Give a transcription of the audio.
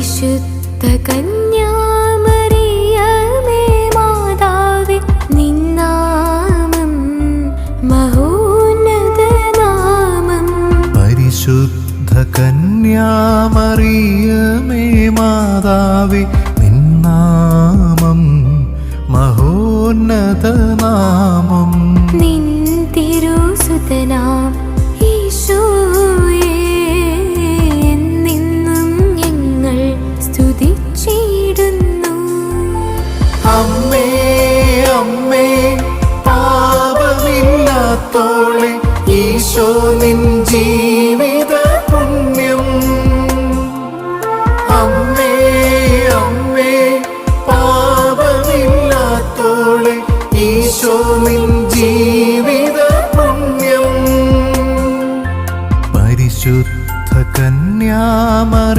പരിശുദ്ധ കന്യാമറിയമേ മാതാവേ, നിന്നാമം മഹോന്നത നാമം. പരിശുദ്ധ കന്യാമറിയമേ മാതാവേ, നിന്നാമം മഹോന്നത നാമം. നിൻ തിരുസുതനാം ഈശോയെ എന്നെന്നും ഞങ്ങൾ സ്തുതിച്ചിടുന്നു. അമ്മേ അമ്മേ പാപമില്ലാത്തോളെ, ഈശോ നിൻ ജീവിത പുണ്യം. അമ്മേ അമ്മേ പാപമില്ലാത്തോളെ, ഈശോ നിൻ ജീവിത പുണ്യം. പരിശുദ്ധ കന്യാമറി